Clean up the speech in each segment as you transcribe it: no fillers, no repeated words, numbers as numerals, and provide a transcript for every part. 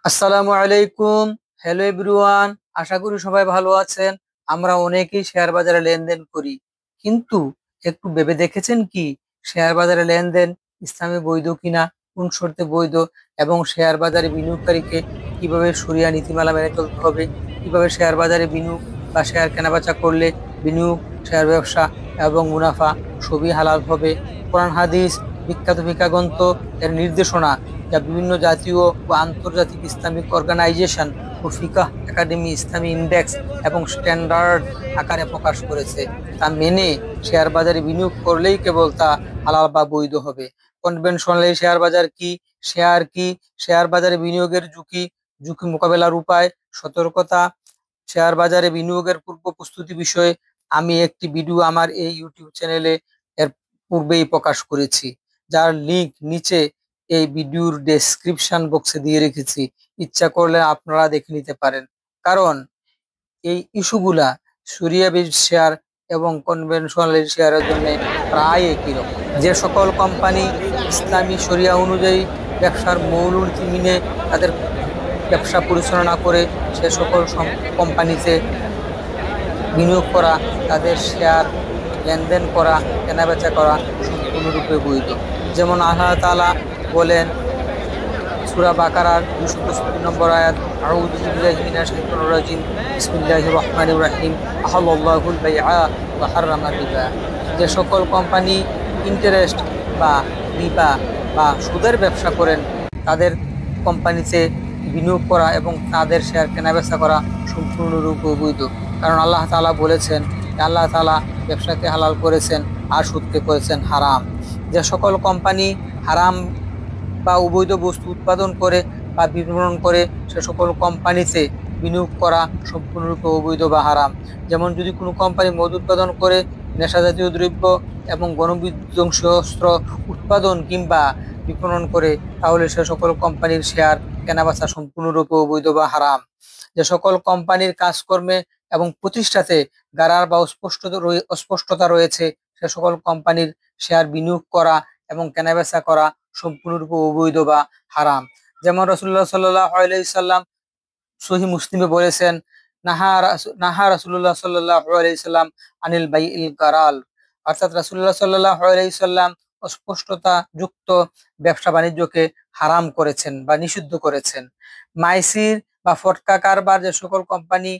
আসসালামু আলাইকুম। Hello everyone, আশা করি সবাই ভালো আছেন। আমরা অনেকেই শেয়ার বাজারে লেনদেন করি, কিন্তু একটু ভেবে দেখেছেন কি শেয়ার বাজারে লেনদেন ইসলামে বৈধ কিনা, কোন শর্তে বৈধ, এবং শেয়ার বাজারে বিনিয়োগকারীকে কিভাবে শরিয়া নীতিমালা মেনে চলতে হবে, কিভাবে শেয়ার বাজারে বিনিয়োগ বা শেয়ার কেনাবেচা করলে বিনিয়োগ, শেয়ার ব্যবসা এবং মুনাফা সবই হালাল হবে। কোরআন হাদিস, বিখ্যাত ফিকাগ্রন্থ এর নির্দেশনা, যা বিভিন্ন জাতীয় ও আন্তর্জাতিক ইসলামিক অর্গানাইজেশন ও ফিকাহ একাডেমি ইসলামী ইন্ডেক্স এবং স্ট্যান্ডার্ড আকারে প্রকাশ করেছে, তা মেনে শেয়ার বাজারে বিনিয়োগ করলেই কেবল তা হালাল বা বৈধ হবে। কনভেনশনাল শেয়ার বাজার কি, শেয়ার কি, শেয়ার বাজারে বিনিয়োগের ঝুঁকি, ঝুঁকি মোকাবেলার উপায়, সতর্কতা, শেয়ার বাজারে বিনিয়োগের পূর্ব প্রস্তুতি বিষয়ে আমি একটি ভিডিও আমার এই ইউটিউব চ্যানেলে এর পূর্বেই প্রকাশ করেছি, যার লিংক নিচে এই ভিডিওর ডেসক্রিপশন বক্সে দিয়ে রেখেছি। ইচ্ছা করলে আপনারা দেখে নিতে পারেন। কারণ এই ইস্যুগুলা শরিয়া বেসড শেয়ার এবং কনভেনশনাল শেয়ারের জন্য প্রায় একই রকম। যে সকল কোম্পানি ইসলামী শরিয়া অনুযায়ী ব্যবসার মূল নীতি মেনে তাদের ব্যবসা পরিচালনা করে, সে সকল কোম্পানিতে বিনিয়োগ করা, তাদের শেয়ার লেনদেন করা, কেনাবেচা করা সম্পূর্ণরূপে বৈধ। যেমন আল্লাহ তাআলা বলেন সূরা বাকারার 265 নম্বর আয়াত, আউযু বিল্লাহি মিনাশ শাইতানির রাজিম, বিসমিল্লাহির রহমানির রহিম, আহাল্লাহুল বাইআ ওয়া হাররামার রিবা। যে সকল কোম্পানি ইন্টারেস্ট বা রিবা বা সুদের ব্যবসা করেন, তাদের কোম্পানিতে বিনিয়োগ করা এবং তাদের শেয়ার কেনাবেচা করা সম্পূর্ণরূপে অবৈধ। কারণ আল্লাহ তাআলা বলেছেন, আল্লাহ তাআলা ব্যবসাকে হালাল করেছেন আর সুদকে করেছেন হারাম। যে সকল কোম্পানি হারাম বা অবৈধ বস্তু উৎপাদন করে বা বিপণন করে, সে সকল কোম্পানিতে বিনিয়োগ করা সম্পূর্ণরূপে অবৈধ বা হারাম। যেমন যদি কোনো কোম্পানি মদ উৎপাদন করে, নেশাজাতীয় দ্রব্য এবং গণবিধ্বংসী অস্ত্র উৎপাদন কিংবা বিপণন করে, তাহলে সে সকল কোম্পানির শেয়ার কেনাবেচা সম্পূর্ণরূপে অবৈধ বা হারাম। যে সকল কোম্পানির কাজকর্মে এবং প্রতিষ্ঠাতে গারার বা অস্পষ্টতা রয়েছে, সে সকল কোম্পানির শেয়ার বিনিয়োগ করা এবং কেনাবেচা করা সম্পূর্ণরূপে অবৈধ বা হারাম। যেমন রাসূলুল্লাহ সাল্লাল্লাহু আলাইহি সাল্লাম সহিহ মুসলিমে বলেছেন, নাহা রাসূলুল্লাহ সাল্লাল্লাহু আলাইহি সাল্লাম আনিল বাইইল গারাল। অর্থাৎ রাসূলুল্লাহ সাল্লাল্লাহু আলাইহি সাল্লাম অস্পষ্টতা যুক্ত ব্যবসা বাণিজ্যকে হারাম করেছেন বা নিষিদ্ধ করেছেন। মাইসির বা ফটকা কারবার যে সকল কোম্পানি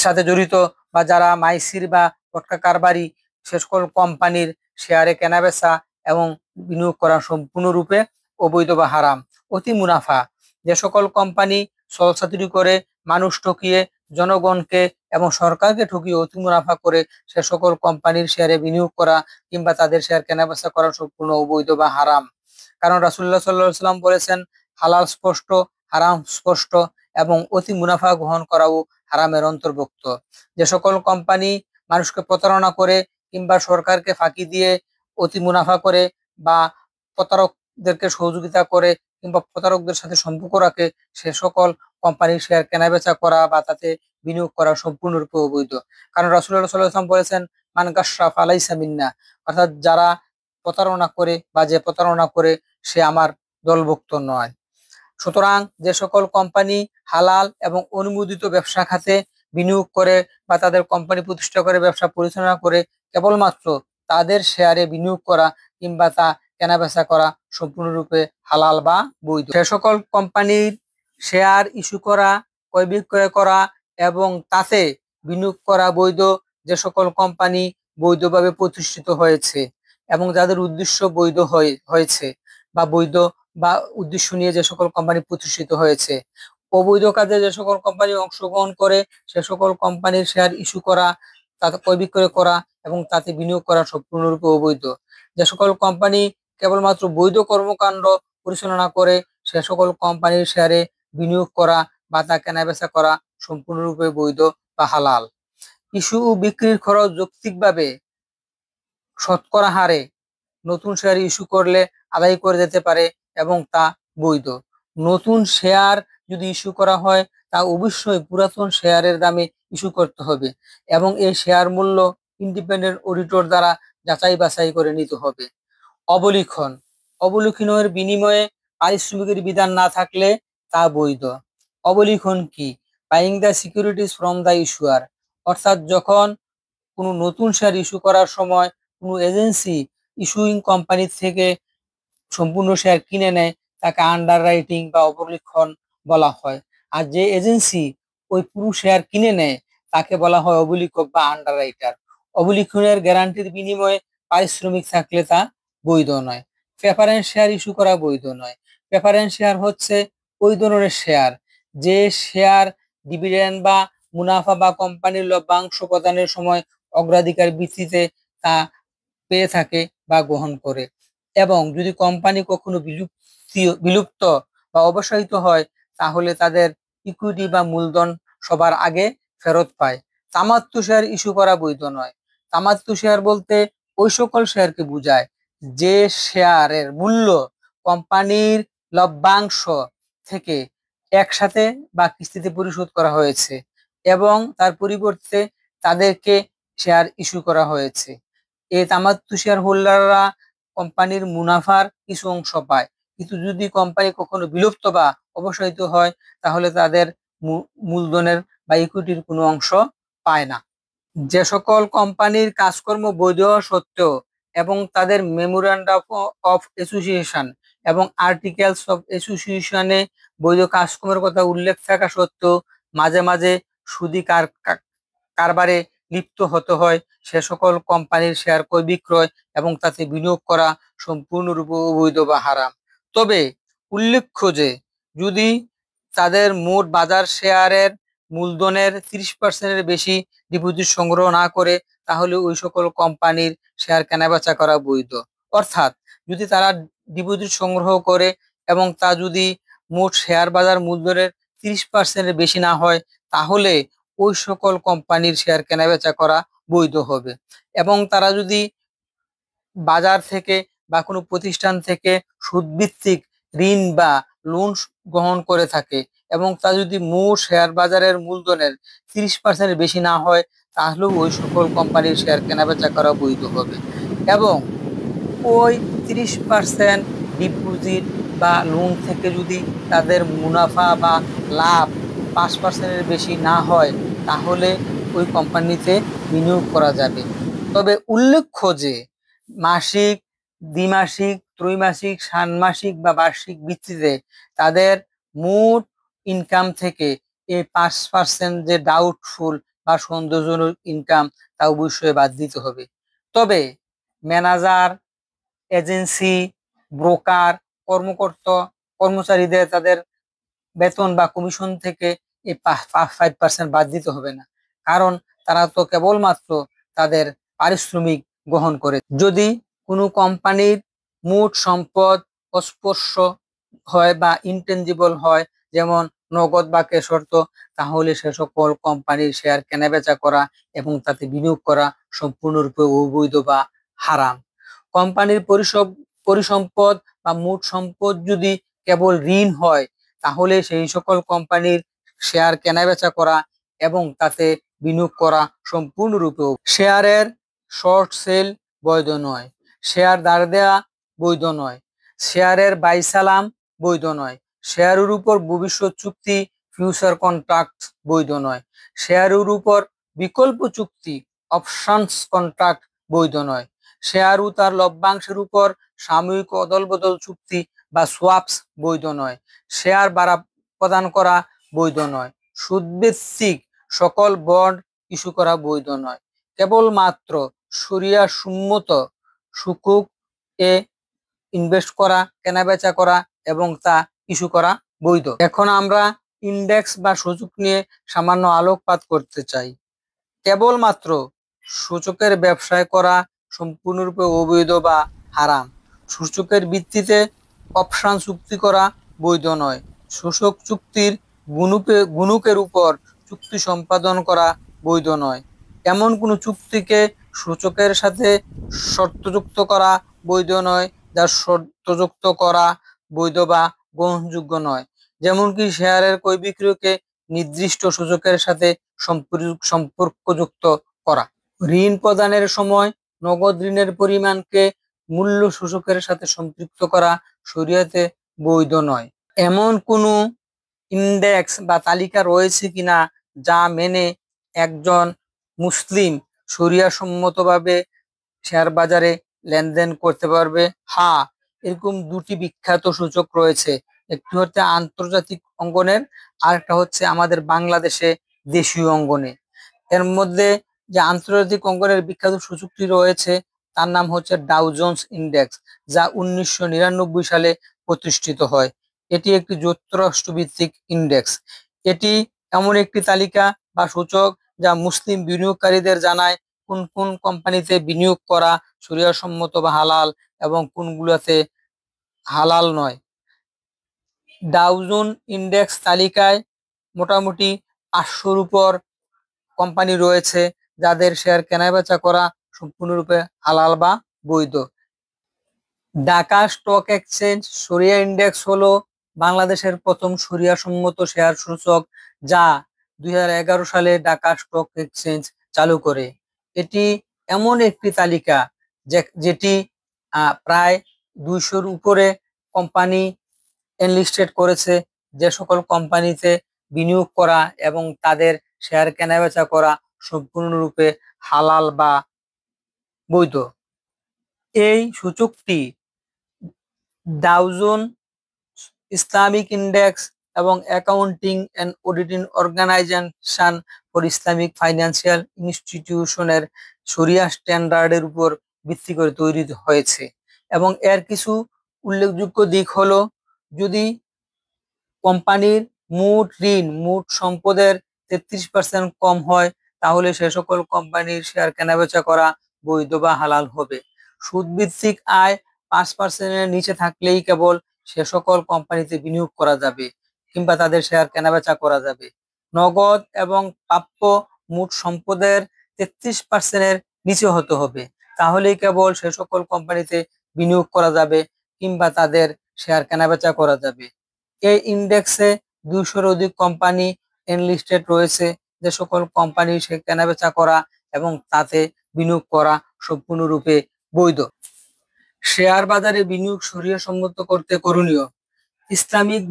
সাথে জড়িত বা যারা মাইসির বা ফটকা কারবারি, সে সকল কোম্পানির শেয়ারে কেনাবেচা এবং বিনিয়োগ করা সম্পূর্ণরূপে অবৈধ বা হারাম। অতি মুনাফা, যে সকল কোম্পানি সলসাতুরি করে, মানুষ ঠকিয়ে, জনগণকে এবং সরকারকে ঠকিয়ে অতি মুনাফা করে, সে সকল কোম্পানির শেয়ারে বিনিয়োগ করা কিংবা তাদের শেয়ার কেনাবেচা করা সম্পূর্ণ অবৈধ বা হারাম। কারণ রাসূলুল্লাহ সাল্লাল্লাহু আলাইহি সাল্লাম বলেছেন, হালাল স্পষ্ট, হারাম স্পষ্ট, এবং অতি মুনাফা গ্রহণ করাও হারামের অন্তর্ভুক্ত। যে সকল কোম্পানি মানুষকে প্রতারণা করে কিংবা সরকারকে ফাঁকি দিয়ে অতি মুনাফা করে বা প্রতারকদেরকে সহযোগিতা করে কিংবা প্রতারকদের সাথে সম্পর্ক রাখে, সে সকল কোম্পানির শেয়ার কেনাবেচা করা বা তাতে বিনিয়োগ করা সম্পূর্ণরূপে অবৈধ। কারণ রাসূলুল্লাহ সাল্লাল্লাহু আলাইহি ওয়াসাল্লাম বলেছেন, মান গাশশা ফালাইসা মিন্না। অর্থাৎ যারা প্রতারণা করে বা যে প্রতারণা করে, সে আমার দলভুক্ত নয়। সুতরাং যে সকল কোম্পানি হালাল এবং অনুমোদিত ব্যবসা খাতে বিনিয়োগ করে বা তাদের কোম্পানি প্রতিষ্ঠা করে ব্যবসা পরিচালনা করে, কেবলমাত্র তাদের শেয়ারে বিনিয়োগ করা কিংবা তা কেনাবেচা করা সম্পূর্ণরূপে হালাল বা বৈধ। সে সকল কোম্পানির শেয়ার ইস্যু করা, ক্রয় বিক্রয় করা এবং তাতে বিনিয়োগ করা বৈধ যে সকল কোম্পানি বৈধভাবে প্রতিষ্ঠিত হয়েছে এবং যাদের উদ্দেশ্য বৈধ হয়েছে বা বৈধ বা উদ্দেশ্য নিয়ে যে সকল কোম্পানি প্রতিষ্ঠিত হয়েছে। অবৈধ কাজে যে সকল কোম্পানি অংশগ্রহণ করে, সে সকল কোম্পানির শেয়ার ইস্যু করা, তাতে ক্রয় বিক্রয় করা এবং তাতে বিনিয়োগ করা সম্পূর্ণরূপে অবৈধ। যে সকল কোম্পানি কেবলমাত্র বৈধ কর্মকাণ্ড পরিচালনা করে, সে সকল কোম্পানির শেয়ারে বিনিয়োগ করা বা তা কেনাবেচা করা সম্পূর্ণরূপে বৈধ বা হালাল। ইস্যু ও বিক্রির খরচ যৌক্তিকভাবে শতকরা হারে নতুন শেয়ার ইস্যু করলে আদায় করে যেতে পারে এবং তা বৈধ। নতুন শেয়ার যদি ইস্যু করা হয়, তা অবশ্যই পুরাতন শেয়ারের দামে ইস্যু করতে হবে এবং এই শেয়ার মূল্য ইন্ডিপেন্ডেন্ট অডিটর দ্বারা যাচাই বাছাই করে নিতে হবে। অবলিখন, অবলিখনের বিনিময়ে পারিশ্রমিকের বিধান না থাকলে তা বৈধ। অবলিখন কি? Buying the securities from the ইস্যুয়ার, অর্থাৎ যখন কোনো নতুন শেয়ার ইস্যু করার সময় কোনো এজেন্সি ইস্যুইং কোম্পানি থেকে সম্পূর্ণ শেয়ার কিনে নেয় তাকে আন্ডার রাইটিং বা অবলিখন বলা হয়। আর যে এজেন্সি ওই পুরো শেয়ার কিনে নেয় তাকে বলা হয় অবলিকক বা আন্ডার রাইটার। অবলিখনের গ্যারান্টির বিনিময়ে পারিশ্রমিক থাকলে তা বৈধ নয়। প্রেফারেন্স শেয়ার ইস্যু করা বৈধ নয়। প্রেফারেন্স শেয়ার হচ্ছে ওই ধরনের শেয়ার যে শেয়ার ডিভিডেন্ড বা মুনাফা বা কোম্পানির লভ্যাংশ প্রদানের সময় অগ্রাধিকার ভিত্তিতে তা পেয়ে থাকে বা গ্রহণ করে। এবং যদি কোম্পানি কখনো বিলুপ্ত বা অবসায়িত হয় তাহলে তাদের ইকুইটি বা মূলধন সবার আগে ফেরত পায়। তামাত্ম শেয়ার ইস্যু করা বৈধ নয়। তামাত্ম শেয়ার বলতে ওই সকল শেয়ারকে বোঝায় যে শেয়ারের মূল্য কোম্পানির লভ্যাংশ থেকে একসাথে বা কিস্তিতে পরিশোধ করা হয়েছে এবং তার পরিবর্তে তাদেরকে শেয়ার ইস্যু করা হয়েছে। এই তামাত্ম শেয়ার হোল্ডাররা কোম্পানির মুনাফার কিছু অংশ পায়, কিন্তু যদি কোম্পানি কখনো বিলুপ্ত বা অবসায়িত হয় তাহলে তাদের মূলধনের বা ইকুইটির কোনো অংশ পায় না। যে সকল কোম্পানির কাজকর্ম বৈধ হওয়া সত্ত্বেও এবং তাদের মেমোরান্ডাম অফ অ্যাসোসিয়েশন এবং আর্টিকেলস অফ অ্যাসোসিয়েশনে বৈধ কাজকর্মের কথা উল্লেখ থাকা সত্ত্বেও মাঝে মাঝে সুদি কারবারে লিপ্ত হতে হয়, সে সকল কোম্পানির শেয়ার ক্রয় বিক্রয় এবং তাতে বিনিয়োগ করা সম্পূর্ণরূপে অবৈধ বা হারাম। তবে উল্লেখ্য যে যদি তাদের মোট বাজার শেয়ারের মূলধনের 30% বেশি ডিপোজিট সংগ্রহ না করে তাহলে ওই সকল কোম্পানির শেয়ার কেনাবেচা করা বৈধ। অর্থাৎ যদি তারা ডিপোজিট সংগ্রহ করে এবং তা যদি মোট শেয়ার বাজার মূলধনের 30% বেশি না হয় তাহলে ওই সকল কোম্পানির শেয়ার কেনাবেচা করা বৈধ হবে। এবং তারা যদি বাজার থেকে বা কোনো প্রতিষ্ঠান থেকে সুদভিত্তিক ঋণ বা লোন গ্রহণ করে থাকে এবং তা যদি মোট শেয়ার বাজারের মূলধনের 30% বেশি না হয় তাহলেও ওই সকল কোম্পানির শেয়ার কেনাবেচা করা বৈধ হবে। এবং ওই 30% ডিপোজিট বা লোন থেকে যদি তাদের মুনাফা বা লাভ 5%-এর বেশি না হয় তাহলে ওই কোম্পানিতে বিনিয়োগ করা যাবে। তবে উল্লেখ্য যে মাসিক, দ্বিমাসিক, ত্রৈমাসিক, ষান্মাসিক বা বার্ষিক ভিত্তিতে তাদের মোট ইনকাম থেকে এই 5% যে ডাউটফুল বা সন্দেহজনক ইনকাম তা অবশ্যই বাদ দিতে হবে। তবে ম্যানেজার, এজেন্সি, ব্রোকার, কর্মচারীদের তাদের বেতন বা কমিশন থেকে এই 5% বাদ দিতে হবে না, কারণ তারা তো কেবলমাত্র তাদের পারিশ্রমিক গ্রহণ করে। যদি কোনো কোম্পানির মোট সম্পদ অস্পর্শ হয় বা ইনটেনজিবল হয়, যেমন নগদ বা ক্যাশ অর্থ, তাহলে সে সকল কোম্পানির শেয়ার কেনাবেচা করা এবং তাতে বিনিয়োগ করা সম্পূর্ণরূপে অবৈধ বা হারাম। কোম্পানির পরিসম্পদ বা মোট সম্পদ যদি কেবল ঋণ হয় তাহলে সেই সকল কোম্পানির শেয়ার কেনাবেচা করা এবং তাতে বিনিয়োগ করা সম্পূর্ণরূপে। শেয়ারের শর্ট সেল বৈধ নয়। শেয়ার ধার দেওয়া বৈধ নয়। শেয়ারের বাই সালাম বৈধ নয়। শেয়ারের উপর ভবিষ্যৎ চুক্তি ফিউচার কন্ট্রাক্ট বৈধ নয়। শেয়ারের উপর বিকল্প চুক্তি অপশনস কন্ট্রাক্ট বৈধ নয়। শেয়ার ও তার লভ্যাংশের উপর সাময়িক অদল বদল চুক্তি বা সোয়াপস বৈধ নয়। শেয়ার ভাড়া প্রদান করা বৈধ নয়। সুদভিত্তিক সকল বন্ড ইস্যু করা বৈধ নয়। কেবলমাত্র শরিয়া সম্মত সুকুক এ ইনভেস্ট করা, কেনাবেচা করা এবং তা ইস্যু করা বৈধ। এখন আমরা ইন্ডেক্স বা সূচক নিয়ে সামান্য আলোকপাত করতে চাই। কেবলমাত্র সূচকের ব্যবসায় করা সম্পূর্ণরূপে অবৈধ বা হারাম। সূচকের ভিত্তিতে অপশন চুক্তি করা বৈধ নয়। সূচক চুক্তির গুণকের উপর চুক্তি সম্পাদন করা বৈধ নয়। এমন কোনো চুক্তিকে সূচকের সাথে শর্তযুক্ত করা বৈধ নয় যা শর্তযুক্ত করা বৈধ বা গ্রহণযোগ্য নয়। যেমন কি শেয়ারের ক্রয় বিক্রয়কে নির্দিষ্ট সূচকের সাথে সম্পর্কযুক্ত করা। ঋণ প্রদানের সময় নগদ ঋণের পরিমাণকে মূল্য সূচকের সাথে সম্পৃক্ত করা শরিয়তে বৈধ নয়। এমন কোনো ইন্ডেক্স বা তালিকা রয়েছে কিনা যা মেনে একজন মুসলিম শরিয়া সম্মতভাবে শেয়ার বাজারে লেনদেন করতে পারবে? হ্যাঁ, এরকম দুটি বিখ্যাত সূচক রয়েছে, একটি হচ্ছে আন্তর্জাতিক অঙ্গনের, আর একটা হচ্ছে আমাদের বাংলাদেশে দেশীয় অঙ্গনে। এর মধ্যে যে আন্তর্জাতিক অঙ্গনের বিখ্যাত সূচকটি রয়েছে তার নাম হচ্ছে ডাউ জোন্স ইন্ডেক্স, যা 1999 সালে প্রতিষ্ঠিত হয়। এটি একটি যুক্তরাষ্ট্র ভিত্তিক ইন্ডেক্স। এটি এমন একটি তালিকা বা সূচক যা মুসলিম বিনিয়োগকারীদের জানায় কোন কোন কোম্পানিতে বিনিয়োগ করা শরিয়াসম্মত বা হালাল এবং কোনগুলোতে হালাল নয়। ডাউ জোন ইন্ডেক্স তালিকায় মোটামুটি 500-র উপর কোম্পানি রয়েছে যাদের শেয়ার কেনাবেচা করা সম্পূর্ণরূপে হালাল বা বৈধ। ঢাকা স্টক এক্সচেঞ্জ শরিয়া ইন্ডেক্স হলো বাংলাদেশের প্রথম শরিয়া সম্মত শেয়ার সূচক, যা 2011 সালে ঢাকা স্টক এক্সচেঞ্জ চালু করে। এটি এমন একটি তালিকা যেটি প্রায় 200-র উপরে কোম্পানি এনলিস্টেড করেছে, যে সকল কোম্পানিতে বিনিয়োগ করা এবং তাদের শেয়ার কেনাবেচা করা সম্পূর্ণরূপে হালাল বা বৈধ। এই সূচকটি ডাউ জোন ইসলামিক ইন্ডেক্স এবং accounting and auditing organisation for Islamic financial ইনস্টিটিউশনের শরিয়া স্ট্যান্ডার্ডের উপর ভিত্তি করে তৈরি হয়েছে। এবং এর কিছু উল্লেখযোগ্য দিক হলো, যদি কোম্পানির মোট সম্পদের 33% কম হয় তাহলে সে সকল কোম্পানির শেয়ার কেনাবেচা করা বৈধ বা হালাল হবে। সুদ ভিত্তিক আয় 5%-এর নিচে থাকলেই কেবল সে সকল কোম্পানিতে বিনিয়োগ করা যাবে কিংবা তাদের শেয়ার কেনাবেচা করা যাবে। নগদ এবং প্রাপ্য মোট সম্পদের 33%-এর নিচে হতে হবে, তাহলেই কেবল সে সকল কোম্পানিতে বিনিয়োগ করা যাবে কিংবা তাদের শেয়ার কেনাবেচা করা যাবে। এই ইন্ডেক্সে 200-র অধিক কোম্পানি এনলিস্টেড রয়েছে, যে সকল কোম্পানি সে কেনাবেচা করা এবং তাতে বিনিয়োগ করা সম্পূর্ণরূপে বৈধ। শেয়ার বাজারে বিনিয়োগ শরিয়া সম্মত করতে করণীয়: ইসলামিক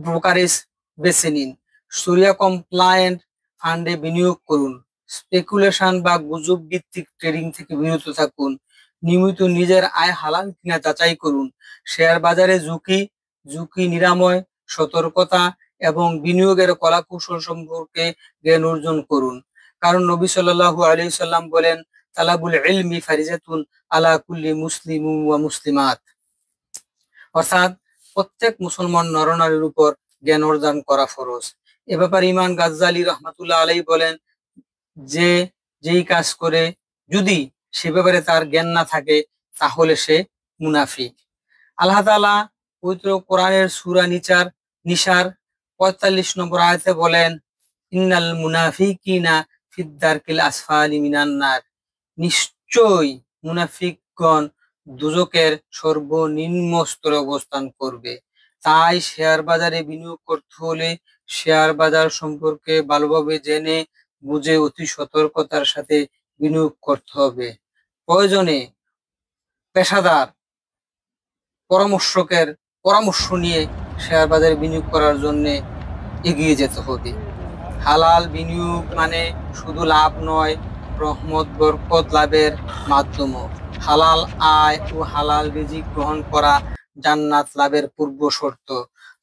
ব্রোকারেজ বেছে নিন, শরিয়া কমপ্লায়েন্ট ফান্ডে বিনিয়োগ করুন, স্পেকুলেশন বা গুজব ভিত্তিক ট্রেডিং থেকে বিরত থাকুন, নিয়মিত নিজের আয় হালাল কিনা যাচাই করুন, শেয়ার বাজারে ঝুঁকি ঝুঁকি নিরাময়, সতর্কতা এবং বিনিয়োগের কলাকৌশল সম্পর্কে জ্ঞান অর্জন করুন। কারণ নবী সাল্লাল্লাহু আলাইহি সাল্লাম বলেন, তালাবুল ইলমি ফারিজাতুন আলা কুল্লি মুসলিম ওয়া মুসলিমাত, অর্থাৎ প্রত্যেক মুসলমান নরনারীর উপর জ্ঞান অর্জন করা ফরজ। এ ব্যাপারে ইমাম গাজ্জালী রহমাতুল্লাহ আলাইহি বলেন, যে যেই কাজ করে যদি সে ব্যাপারে তার জ্ঞান না থাকে তাহলে সে মুনাফিক। আল্লাহ তাআলা পবিত্র কোরআনের সূরা নিসার 45 নম্বর আয়াতে বলেন, ইন্নাল মুনাফিকিনা ফিদ দারকিল আসফালি মিনান নার, নিশ্চয়ই মুনাফিকগণ দুজকের সর্বনিম্ন স্তরে অবস্থান করবে। তাই শেয়ার বাজারে বিনিয়োগ করতে হলে শেয়ার বাজার সম্পর্কে ভালোভাবে জেনে বুঝে অতি সতর্কতার সাথে বিনিয়োগ করতে হবে। প্রয়োজনে পেশাদার পরামর্শকের পরামর্শ নিয়ে শেয়ার বাজারে বিনিয়োগ করার জন্য এগিয়ে যেতে হবে। হালাল বিনিয়োগ মানে শুধু লাভ নয়, রহমত বরকত লাভের মাধ্যমও। হালাল আয় ও হালাল রিজিক গ্রহণ করা জান্নাত লাভের পূর্ব শর্ত।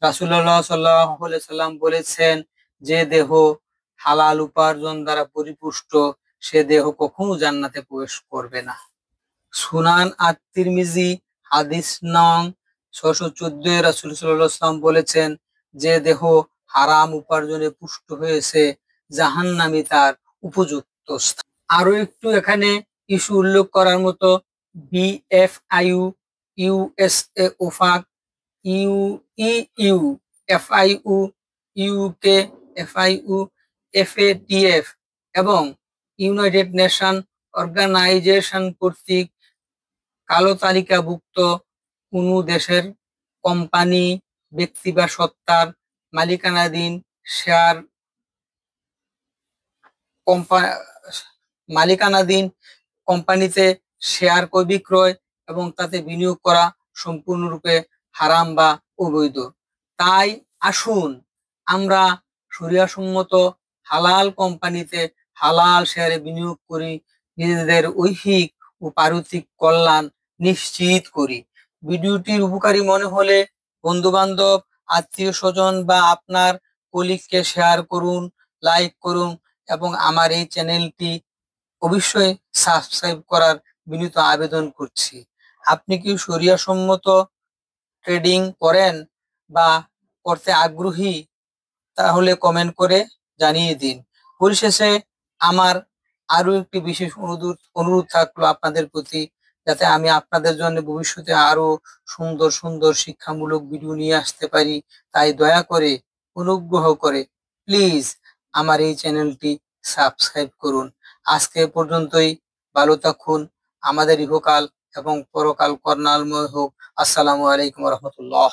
রাসূলুল্লাহ সাল্লাল্লাহু আলাইহি সাল্লাম বলেছেন, যে দেহ হালাল উপার্জন দ্বারা পরিপুষ্ট সে দেহ কখনো জান্নাতে প্রবেশ করবে না। সুনান আত-তিরমিজি হাদিস নং 614 রাসূল সাল্লাল্লাহু আলাইহি ওয়াসাল্লাম বলেছেন, যে দেহ হারাম উপার্জনে পুষ্ট হয়েছে জাহান্নামী তার উপযুক্ত স্থান। আরো একটু এখানে ইস্যু উল্লেখ করার মতো, BFIU, USA, OFAC, U, FIU, UK, FIU, FATF এবং ইউনাইটেড নেশন অর্গানাইজেশন কর্তৃক কালো তালিকাভুক্ত কোনো দেশের কোম্পানি, ব্যক্তি বা সত্তার মালিকানাধীন শেয়ার মালিকানাধীন কোম্পানিতে শেয়ার ক্রয় বিক্রয় এবং তাতে বিনিয়োগ করা সম্পূর্ণরূপে হারাম বা অবৈধ। তাই আসুন আমরা শরিয়াসম্মত হালাল কোম্পানিতে হালাল শেয়ারে বিনিয়োগ করি, নিজেদের ঐহিক ও পারিবারিক কল্যাণ নিশ্চিত করি। ভিডিওটির উপকারী মনে হলে বন্ধু বান্ধব, আত্মীয় স্বজন বা আপনার কলিগকে শেয়ার করুন, লাইক করুন এবং আমার এই চ্যানেলটি অবশ্যই সাবস্ক্রাইব করার বিনীত আবেদন করছি। আপনি কি শরিয়াসম্মত ট্রেডিং করেন বা করতে আগ্রহী? তাহলে কমেন্ট করে জানিয়ে দিন। পরিশেষে আমার আরো একটি বিশেষ অনুরোধ থাকলো আপনাদের প্রতি, যাতে আমি আপনাদের জন্য ভবিষ্যতে আরো সুন্দর সুন্দর শিক্ষামূলক ভিডিও নিয়ে আসতে পারি। তাই দয়া করে, অনুগ্রহ করে প্লিজ আমার এই চ্যানেলটি সাবস্ক্রাইব করুন। আজকে এ পর্যন্তই। ভালো থাকুন। আমাদের ইহকাল এবং পরকাল কল্যাণময় হোক। আসসালামু আলাইকুম রহমতুল্লাহ।